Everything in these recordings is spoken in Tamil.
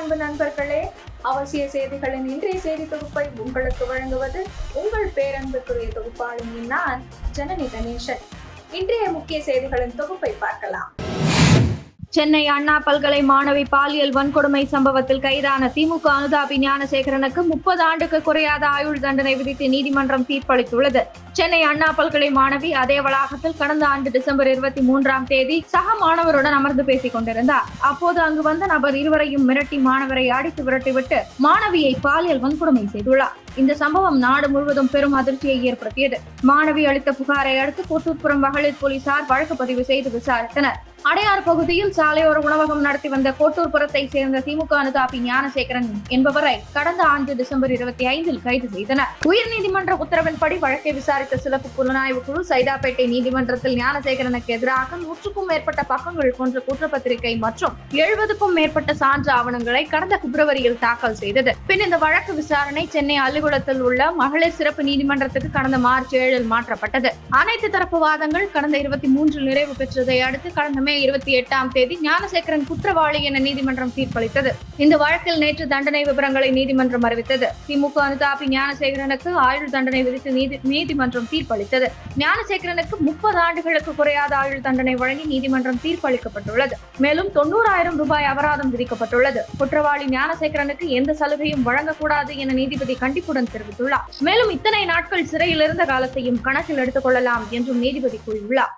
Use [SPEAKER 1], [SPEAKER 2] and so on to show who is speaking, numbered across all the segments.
[SPEAKER 1] அன்பு நண்பர்களே, அவசிய செய்திகளின் இன்றைய செய்தி தொகுப்பை உங்களுக்கு வழங்குவது உங்கள் பேரன்புக்குரிய தொகுப்பாளினி நான் ஜனனி கணேசன். இன்றைய முக்கிய செய்திகளின் தொகுப்பை பார்க்கலாம். சென்னை அண்ணா பல்கலை மாணவி பாலியல் வன்கொடுமை சம்பவத்தில் கைதான திமுக அனுதாபி ஞானசேகரனுக்கு 30 ஆண்டுக்கு குறையாத ஆயுள் தண்டனை விதித்து நீதிமன்றம் தீர்ப்பளித்துள்ளது. சென்னை அண்ணா பல்கலை மாணவி அதே வளாகத்தில் கடந்த ஆண்டு டிசம்பர் 23ஆம் தேதி சக மாணவருடன் அமர்ந்து பேசிக் கொண்டிருந்தார். அப்போது அங்கு வந்த நபர் இருவரையும் மிரட்டி மாணவரை அடித்து விரட்டிவிட்டு மாணவியை பாலியல் வன்கொடுமை செய்துள்ளார். இந்த சம்பவம் நாடு முழுவதும் பெரும் அதிர்ச்சியை ஏற்படுத்தியது. மாணவி அளித்த புகாரை அடுத்து கோட்டூர்புரம் மகளிர் போலீசார் வழக்கு பதிவு செய்து விசாரித்தனர். அடையாறு பகுதியில் சாலையோர உணவகம் நடத்தி வந்த கோட்டூர்புரத்தை சேர்ந்த திமுக அனுதாபி ஞானசேகரன் என்பவரை கடந்த ஆண்டு டிசம்பர் 25இல் கைது செய்தனர். உயர்நீதிமன்ற உத்தரவின்படி வழக்கை விசாரித்த சிறப்பு புலனாய்வு குழு சைதாப்பேட்டை நீதிமன்றத்தில் ஞானசேகரனுக்கு எதிராக 100க்கும் மேற்பட்ட பக்கங்கள் கொண்ட குற்றப்பத்திரிகை மற்றும் 70க்கும் மேற்பட்ட சான்று ஆவணங்களை கடந்த பிப்ரவரியில் தாக்கல் செய்தது. பின் இந்த வழக்கு விசாரணை சென்னை அள்ளிகுளத்தில் உள்ள மகளிர் சிறப்பு நீதிமன்றத்துக்கு கடந்த மார்ச் 7இல் மாற்றப்பட்டது. அனைத்து தரப்பு வாதங்கள் கடந்த 23இல் நிறைவு பெற்றதை அடுத்து கடந்த மே 28ஆம் தேதி ஞானசேகரன் குற்றவாளி என நீதிமன்றம் தீர்ப்பளித்தது. இந்த வழக்கில் நேற்று தண்டனை விவரங்களை நீதிமன்றம் அறிவித்தது. திமுக அனுதாபி ஞானசேகரனுக்கு ஆயுள் தண்டனை விதித்து நீதிமன்றம் தீர்ப்பளித்தது. ஞானசேகரனுக்கு 30 ஆண்டுகளுக்கு குறையாத ஆயுள் தண்டனை வழங்கி நீதிமன்றம் தீர்ப்பளிக்கப்பட்டுள்ளது. மேலும் 90,000 ரூபாய் அபராதம் விதிக்கப்பட்டுள்ளது. குற்றவாளி ஞானசேகரனுக்கு எந்த சலுகையும் வழங்கக்கூடாது என நீதிபதி கண்டிப்புடன் தெரிவித்துள்ளார். மேலும் இத்தனை நாட்கள் சிறையில் இருந்த காலத்தையும் கணக்கில் எடுத்துக் கொள்ளலாம் என்றும் நீதிபதி கூறியுள்ளார்.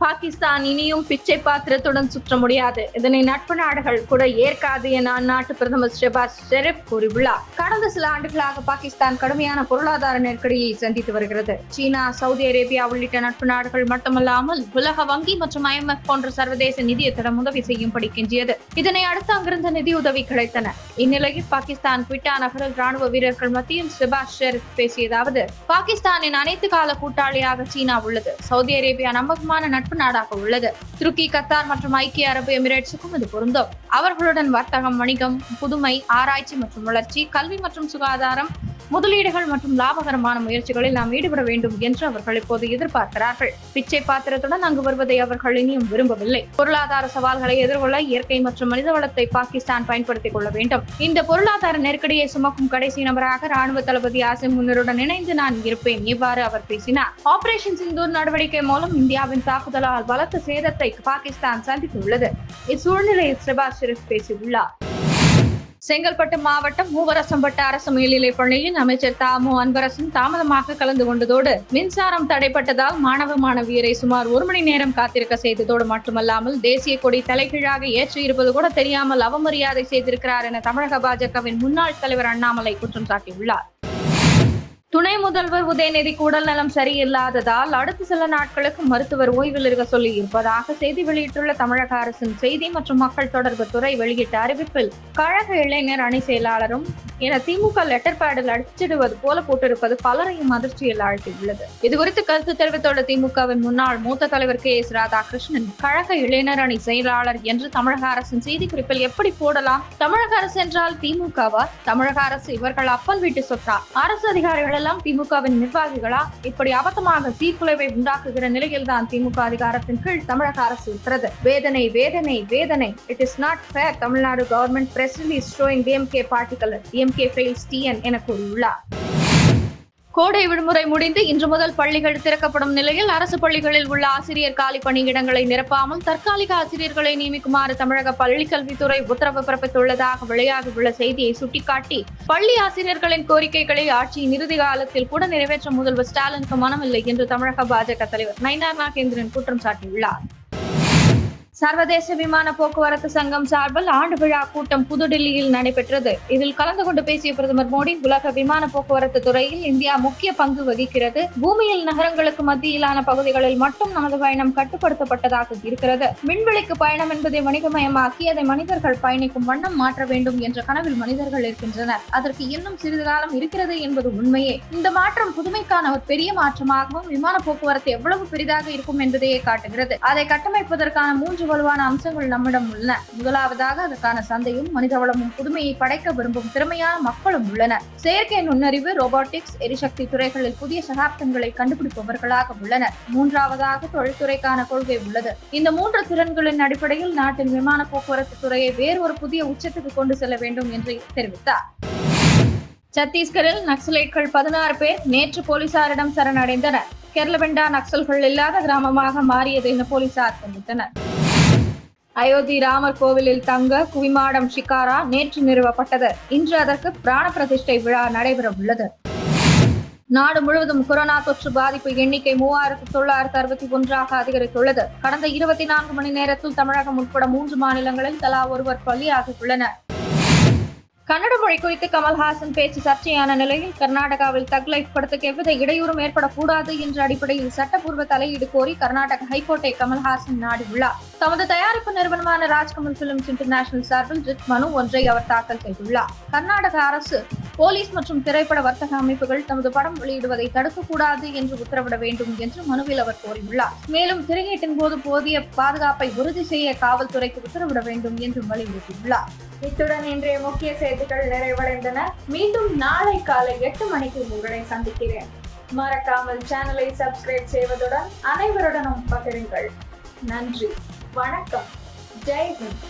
[SPEAKER 1] பாகிஸ்தான் இனியும் பிச்சை பாத்திரத்துடன் சுற்ற முடியாது, இதனை நட்பு நாடுகள் கூட ஏற்காது என அந்நாட்டு பிரதமர் ஷெபாஸ் ஷெரீப் கூறியுள்ளார். கடந்த சில ஆண்டுகளாக பாகிஸ்தான் கடுமையான பொருளாதார நெருக்கடியை சந்தித்து வருகிறது. சீனா, சவுதி அரேபியா உள்ளிட்ட நட்பு நாடுகள் மட்டுமல்லாமல் உலக வங்கி மற்றும் IMF போன்ற சர்வதேச நிதியத்திடம் உதவி செய்யும்படி கெஞ்சியது. இதனை அடுத்து அங்கிருந்த நிதியுதவி கிடைத்தன. இந்நிலையில் பாகிஸ்தான் குவிட்டா நகரில் ராணுவ வீரர்கள் மத்தியில் ஷெபாஸ் ஷெரீப் பேசியதாவது, பாகிஸ்தானின் அனைத்து கால கூட்டாளியாக சீனா உள்ளது. சவுதி அரேபியா நம்பகமான நட்பு நாடாக உள்ளது. துருக்கி, கத்தார் மற்றும் ஐக்கிய அரபு எமிரேட்ஸுக்கும் இது பொருந்தும். அவர்களுடன் வர்த்தகம், வணிகம், புதுமை, ஆராய்ச்சி மற்றும் வளர்ச்சி, கல்வி மற்றும் சுகாதாரம், முதலீடுகள் மற்றும் லாபகரமான முயற்சிகளில் நாம் ஈடுபட வேண்டும் என்று அவர்கள் இப்போது எதிர்பார்க்கிறார்கள். பிச்சை பாத்திரத்துடன் அங்கு வருவதை அவர்கள் இனியும் விரும்பவில்லை. பொருளாதார சவால்களை எதிர்கொள்ள இயற்கை மற்றும் மனித வளத்தை பாகிஸ்தான் பயன்படுத்திக் கொள்ள வேண்டும். இந்த பொருளாதார நெருக்கடியை சுமக்கும் கடைசி நபராக ராணுவ தளபதி ஆசிம் முனிருடன் இணைந்து நான் இருப்பேன், இவ்வாறு அவர் பேசினார். ஆபரேஷன் சிந்தூர் நடவடிக்கை மூலம் இந்தியாவின் தாக்குதலால் பலத்த சேதத்தை பாகிஸ்தான் சந்தித்துள்ளது. இச்சூழ்நிலையில் ஷெபாஸ் ஷெரீப் பேசியுள்ளார். செங்கல்பட்டு மாவட்டம் மூவரசம்பட்டு அரசு மேல்நிலைப் பள்ளியில் அமைச்சர் தாமு அன்பரசன் தாமதமாக கலந்து கொண்டதோடு மின்சாரம் தடைப்பட்டதால் மாணவ மாணவியரை சுமார் 1 மணி நேரம் காத்திருக்க செய்ததோடு மட்டுமல்லாமல் தேசிய கொடி தலைகீழாக ஏற்றி இருப்பது கூட தெரியாமல் அவமரியாதை செய்திருக்கிறார் என தமிழக பாஜகவின் முன்னாள் தலைவர் அண்ணாமலை குற்றம் சாட்டியுள்ளார். துணை முதல்வர் உதயநிதிக்கு உடல் நலம் சரியில்லாததால் அடுத்த சில நாட்களுக்கு மருத்துவர் ஓய்வில் இருக்க சொல்லி இருப்பதாக செய்தி வெளியிட்டுள்ள தமிழக அரசின் செய்தி மற்றும் மக்கள் தொடர்பு துறை வெளியிட்ட அறிவிப்பில் கழக இளைஞர் அணி செயலாளரும் என திமுக லெட்டர் பேடில் அடிச்சிடுவது போல போட்டிருப்பது பலரையும் அதிர்ச்சியில் ஆழ்த்தியுள்ளது. இதுகுறித்து கருத்து தெரிவித்துள்ள திமுகவின் முன்னாள் மூத்த தலைவர் KS ராதாகிருஷ்ணன், கழக இளைஞர் அணி செயலாளர் என்று தமிழக அரசின் செய்தி குறிப்பில் எப்படி போடலாம்? தமிழக அரசு என்றால் திமுகவா? தமிழக அரசு இவர்கள் அப்பன் வீட்டு சொத்தா? அரசு அதிகாரிகள் திமுகவின் நிர்வாகிகளா? இப்படி அபத்தமாக சீர்குலைவை உண்டாக்குகிற நிலையில்தான் திமுக அதிகாரத்தின் கீழ் தமிழக அரசு இருக்கிறது. வேதனை வேதனை வேதனை. It is not fair. Tamil Nadu government press release showing DMK party color. DMK fails TN என கூறியுள்ளார். கோடை விடுமுறை முடிந்து இன்று முதல் பள்ளிகள் திறக்கப்படும் நிலையில் அரசு பள்ளிகளில் உள்ள ஆசிரியர் காலி பணியிடங்களை நிரப்பாமல் தற்காலிக ஆசிரியர்களை நியமிக்குமாறு தமிழக பள்ளிக்கல்வித்துறை உத்தரவு பிறப்பித்துள்ளதாக வெளியாகியுள்ள செய்தியை சுட்டிக்காட்டி, பள்ளி ஆசிரியர்களின் கோரிக்கைகளை ஆட்சியின் இறுதி காலத்தில் கூட நிறைவேற்ற முதல்வர் ஸ்டாலினுக்கு மனமில்லை என்று தமிழக பாஜக தலைவர் நயினார் நாகேந்திரன் குற்றம் சாட்டியுள்ளார். சர்வதேச விமான போக்குவரத்து சங்கம் சார்பில் ஆண்டு விழா கூட்டம் புதுடில்லியில் நடைபெற்றது. இதில் கலந்து கொண்டு பேசிய பிரதமர் மோடி, உலக விமான போக்குவரத்து துறையில் இந்தியா முக்கிய பங்கு வகிக்கிறது. பூமியில் நகரங்களுக்கு மத்தியிலான பகுதிகளில் மட்டும் நமது பயணம் கட்டுப்படுத்தப்பட்டதாக இருக்கிறது. விண்வெளிக்கு பயணம் என்பதை வணிகமயமாக்கி அதை மனிதர்கள் பயணிக்கும் வண்ணம் மாற்ற வேண்டும் என்ற கனவில் மனிதர்கள் இருக்கின்றனர். அதற்கு இன்னும் சிறிது காலம் இருக்கிறது என்பது உண்மையே. இந்த மாற்றம் புதுமைக்கான ஒரு பெரிய மாற்றமாகவும் விமான போக்குவரத்து எவ்வளவு பெரிதாக இருக்கும் என்பதையே காட்டுகிறது. அதை கட்டமைப்பதற்கான 3 வலுவான அம்சங்கள் நம்மிடம் உள்ளன. முதலாவதாக அதற்கான சந்தையும் மனிதவளமும் புதுமையை படைக்க விரும்பும் திறமையான மக்களும் உள்ளனர். செயற்கை நுண்ணறிவு, ரோபோட்டிக்ஸ், எரிசக்தி துறைகளில் புதிய சகாப்தங்களை கண்டுபிடிப்பவர்களாக உள்ளனர். மூன்றாவதாக தொழில்துறைக்கான கொள்கை உள்ளது. இந்த 3 திறன்களின் அடிப்படையில் நாட்டின் விமான போக்குவரத்து துறையை வேறு ஒரு புதிய உச்சத்துக்கு கொண்டு செல்ல வேண்டும் என்று தெரிவித்தார். சத்தீஸ்கரில் நக்சலைட்கள் 16 பேர் நேற்று போலீசாரிடம் சரணடைந்தனர். கெர்லபெண்டா நக்சல்கள் இல்லாத கிராமமாக மாறியது என போலீசார் தெரிவித்தனர். அயோத்தி ராமர் கோவிலில் தங்க குவிமாடம் ஷிகாரா நேற்று நிறுவப்பட்டது. இன்று அதற்கு பிராண பிரதிஷ்டை விழா நடைபெற உள்ளது. நாடு முழுவதும் கொரோனா தொற்று பாதிப்பு எண்ணிக்கை 3961 அதிகரித்துள்ளது. கடந்த 24 மணி நேரத்தில் தமிழகம் உட்பட 3 மாநிலங்களில் தலா ஒருவர் பலியாகியுள்ளனர். கன்னட மொழி குறித்து கமல்ஹாசன் பேச்சு சர்ச்சையான நிலையில் கர்நாடகாவில் தக் லைஃப் படத்துக்கு எவ்வித இடையூறும் ஏற்படக்கூடாது என்ற அடிப்படையில் சட்டப்பூர்வ தலையீடு கோரி கர்நாடக ஹைகோர்ட்டை கமல்ஹாசன் நாடியுள்ளார். தமது தயாரிப்பு நிறுவனமான ராஜ்கமல் பிலிம்ஸ் இன்டர்நேஷனல் சார்பில் ரிட் மனு ஒன்றை அவர் தாக்கல் செய்துள்ளார். கர்நாடக அரசு போலீஸ் மற்றும் திரைப்பட வர்த்தக அமைப்புகள் தமது படம் வெளியிடுவதை தடுக்கக்கூடாது என்று உத்தரவிட வேண்டும் என்று மனுவில் அவர் கோரியுள்ளார். மேலும் திரையீட்டின் போது போதிய பாதுகாப்பை உறுதி செய்ய காவல்துறைக்கு உத்தரவிட வேண்டும் என்று வலியுறுத்தியுள்ளார். இத்துடன் இன்றைய முக்கிய செய்திகள் நிறைவடைந்தன. மீண்டும் நாளை காலை 8 மணிக்கு உங்களை சந்திக்கிறேன். மறக்காமல் சேனலை சப்ஸ்கிரைப் செய்வதுடன் அனைவருடனும் பகிருங்கள். நன்றி, வணக்கம், ஜெய் ஹிந்த்.